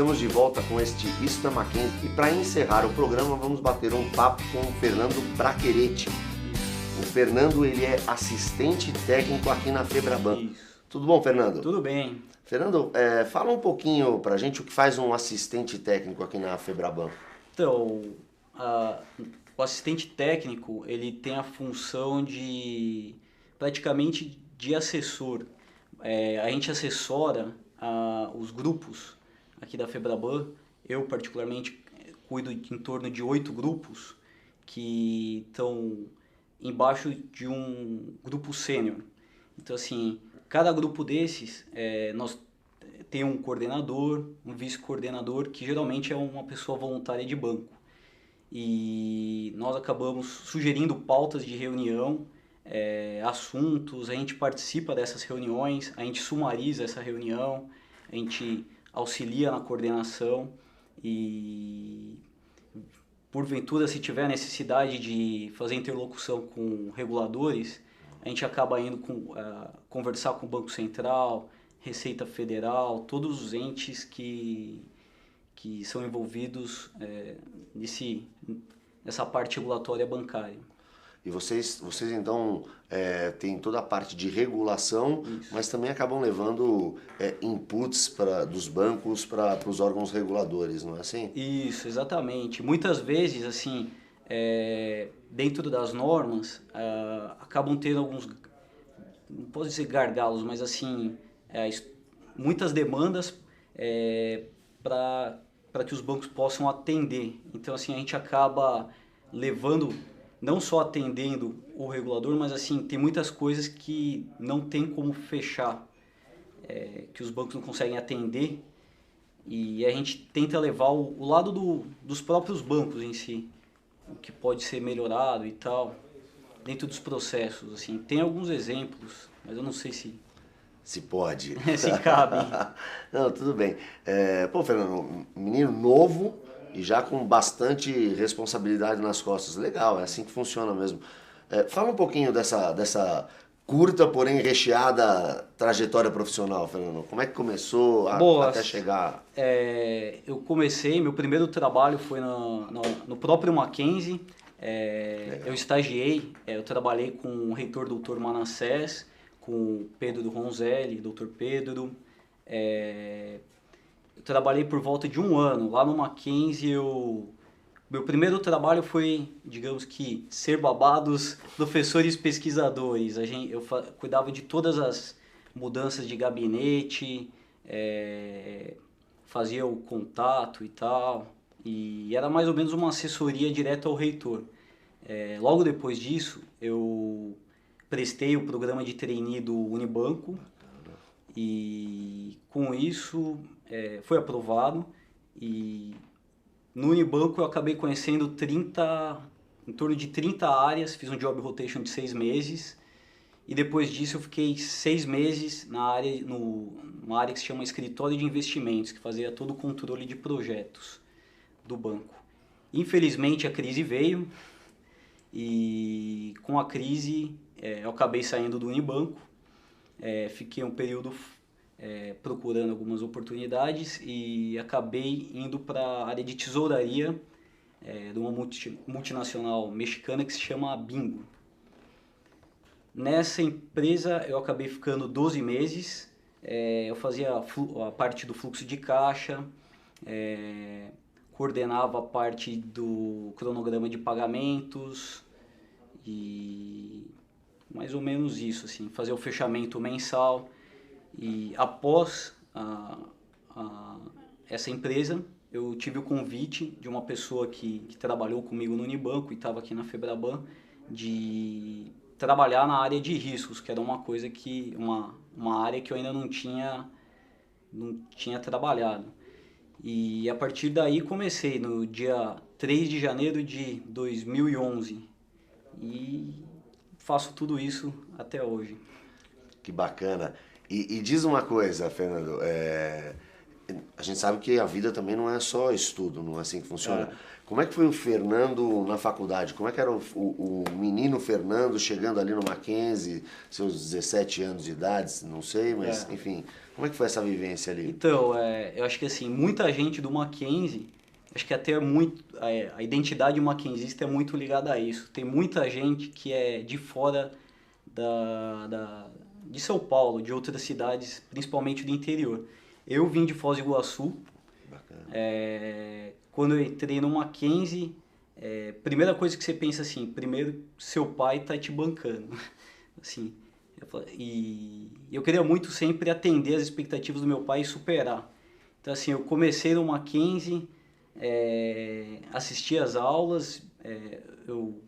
Estamos de volta com este Isto é Mackenzie e para encerrar o programa vamos bater um papo com o Fernando Bracheretti. O Fernando, ele é assistente técnico aqui na Febraban. Isso. Tudo bom, Fernando? Tudo bem. Fernando, fala um pouquinho pra gente o que faz um assistente técnico aqui na Febraban. Então, o assistente técnico, ele tem a função de praticamente de assessor. A gente assessora os grupos aqui da Febraban. Eu, particularmente, cuido em torno de 8 grupos que estão embaixo de um grupo sênior. Então, assim, cada grupo desses, nós tem um coordenador, um vice-coordenador, que geralmente é uma pessoa voluntária de banco. E nós acabamos sugerindo pautas de reunião, assuntos, a gente participa dessas reuniões, a gente sumariza essa reunião, a gente auxilia na coordenação e, porventura, se tiver necessidade de fazer interlocução com reguladores, a gente acaba indo conversar com o Banco Central, Receita Federal, todos os entes que são envolvidos nessa parte regulatória bancária. E vocês então têm toda a parte de regulação, isso, mas também acabam levando inputs dos bancos para os órgãos reguladores, não é assim? Isso, exatamente. Muitas vezes, assim, dentro das normas, acabam tendo alguns, não posso dizer gargalos, mas assim, muitas demandas para que os bancos possam atender. Então, assim, a gente acaba levando, não só atendendo o regulador, mas assim, tem muitas coisas que não tem como fechar, que os bancos não conseguem atender, e a gente tenta levar o lado dos próprios bancos em si, o que pode ser melhorado e tal, dentro dos processos. Assim. Tem alguns exemplos, mas eu não sei se pode. Se cabe. Não, tudo bem. Pô, Fernando, menino novo e já com bastante responsabilidade nas costas. Legal, é assim que funciona mesmo. Fala um pouquinho dessa curta, porém recheada trajetória profissional, Fernando. Como é que começou até chegar? Eu comecei, meu primeiro trabalho foi no próprio Mackenzie. Eu estagiei, eu trabalhei com o reitor Dr. Manassés, com o Pedro Ronzelli, Dr. Pedro. Eu trabalhei por volta de 1 ano. Lá no Mackenzie, meu primeiro trabalho foi, digamos que, ser babá dos professores pesquisadores. Eu cuidava de todas as mudanças de gabinete, fazia o contato e tal. E era mais ou menos uma assessoria direta ao reitor. Logo depois disso, eu prestei o programa de trainee do Unibanco e com isso foi aprovado, e no Unibanco eu acabei conhecendo em torno de 30 áreas, fiz um job rotation de 6 meses e depois disso eu fiquei 6 meses numa área que se chama escritório de investimentos, que fazia todo o controle de projetos do banco. Infelizmente a crise veio e com a crise eu acabei saindo do Unibanco, fiquei um período procurando algumas oportunidades e acabei indo para a área de tesouraria de uma multinacional mexicana que se chama Bingo. Nessa empresa eu acabei ficando 12 meses, eu fazia a parte do fluxo de caixa, coordenava a parte do cronograma de pagamentos e mais ou menos isso, assim, fazia o fechamento mensal. E após essa empresa, eu tive o convite de uma pessoa que trabalhou comigo no Unibanco e estava aqui na Febraban, de trabalhar na área de riscos, que era uma coisa uma área que eu ainda não tinha trabalhado. E a partir daí comecei no dia 3 de janeiro de 2011 e faço tudo isso até hoje. Que bacana. E diz uma coisa, Fernando, a gente sabe que a vida também não é só estudo, não é assim que funciona. Como é que foi o Fernando na faculdade? Como é que era o menino Fernando chegando ali no Mackenzie, seus 17 anos de idade, não sei, mas enfim, como é que foi essa vivência ali? Então, eu acho que assim, muita gente do Mackenzie, acho que até muito, a identidade mackenzista é muito ligada a isso. Tem muita gente que é de fora de São Paulo, de outras cidades, principalmente do interior. Eu vim de Foz do Iguaçu. Bacana. Quando eu entrei no Mackenzie, primeira coisa que você pensa assim, primeiro, seu pai tá te bancando. Assim, e eu queria muito sempre atender as expectativas do meu pai e superar. Então assim, eu comecei no Mackenzie, assisti às aulas, eu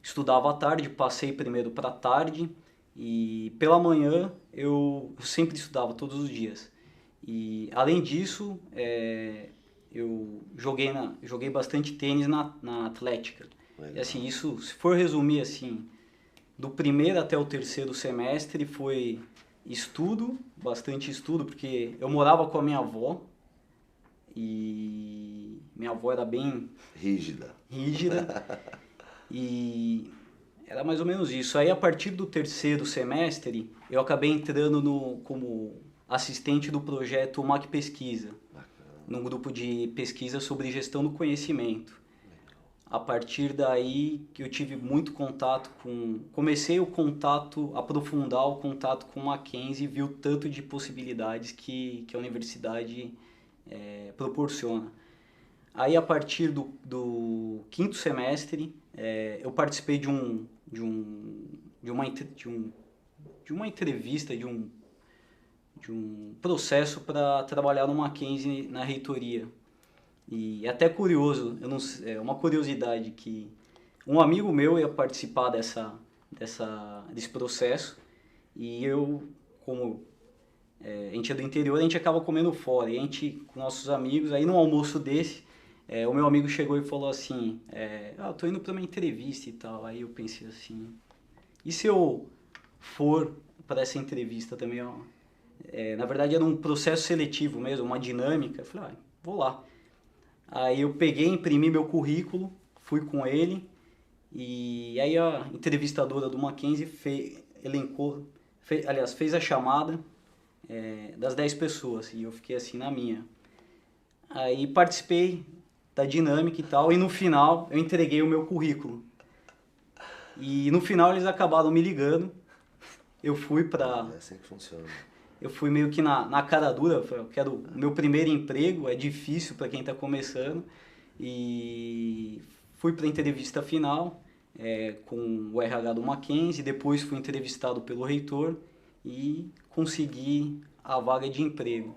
estudava à tarde, passei primeiro para a tarde e pela manhã eu sempre estudava todos os dias. E além disso, eu joguei bastante tênis na Atlética. Legal. E assim, isso, se for resumir assim, do primeiro até o terceiro semestre foi estudo, bastante estudo, porque eu morava com a minha avó e minha avó era bem Rígida. E era mais ou menos isso. Aí a partir do terceiro semestre eu acabei entrando como assistente do projeto Mac Pesquisa, num grupo de pesquisa sobre gestão do conhecimento. A partir daí que eu tive muito contato comecei a aprofundar o contato com o Mackenzie e vi o tanto de possibilidades que a universidade proporciona. Aí a partir do quinto semestre eu participei de uma entrevista, de um processo para trabalhar no Mackenzie na reitoria. E é até curioso, uma curiosidade que um amigo meu ia participar desse processo e eu, como a gente é do interior, a gente acaba comendo fora. E a gente, com nossos amigos, aí num almoço desse, o meu amigo chegou e falou assim, eu tô indo para uma entrevista e tal. Aí eu pensei assim, e se eu for para essa entrevista também? Na verdade era um processo seletivo mesmo, uma dinâmica. Eu falei, vou lá. Aí eu peguei, imprimi meu currículo, fui com ele e aí a entrevistadora do Mackenzie fez a chamada das 10 pessoas e eu fiquei assim na minha. Aí participei da dinâmica e tal e no final eu entreguei o meu currículo. E no final eles acabaram me ligando, eu fui pra... É assim que funciona. Eu fui meio que na cara dura, eu quero o meu primeiro emprego, é difícil para quem está começando. E fui para a entrevista final com o RH do Mackenzie, depois fui entrevistado pelo reitor e consegui a vaga de emprego.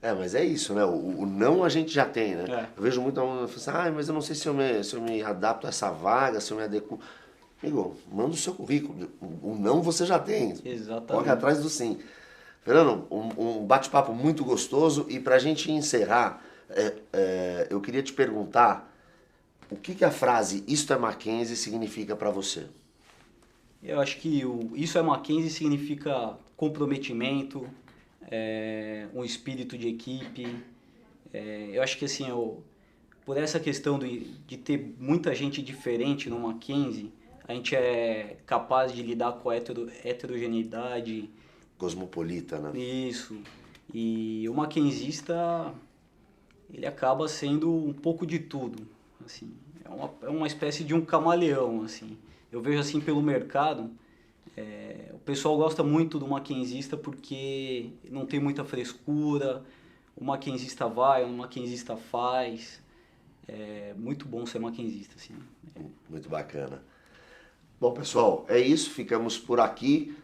Mas é isso, né? O não a gente já tem, né? É. Eu vejo muita gente falando assim, mas eu não sei se eu me adapto a essa vaga, se eu me adequo. Amigo, manda o seu currículo. O não você já tem. Exatamente. Corre atrás do sim. Fernando, um bate-papo muito gostoso e para a gente encerrar, eu queria te perguntar o que a frase "Isto é Mackenzie" significa para você? Eu acho que Isso é Mackenzie significa comprometimento, um espírito de equipe. Eu acho que assim, por essa questão de ter muita gente diferente no Mackenzie, a gente é capaz de lidar com a heterogeneidade. Cosmopolita, né? Isso. E o mackenzista, ele acaba sendo um pouco de tudo. Assim, é uma espécie de um camaleão. Assim. Eu vejo assim pelo mercado, o pessoal gosta muito do mackenzista porque não tem muita frescura, o mackenzista vai, o mackenzista faz. É muito bom ser mackenzista. Assim. Muito bacana. Bom, pessoal, é isso. Ficamos por aqui.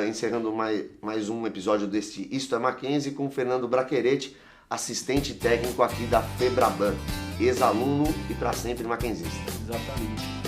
Encerrando mais um episódio deste Isto é Mackenzie com o Fernando Braquerete, assistente técnico aqui da Febraban, ex-aluno e para sempre mackenzista. Exatamente.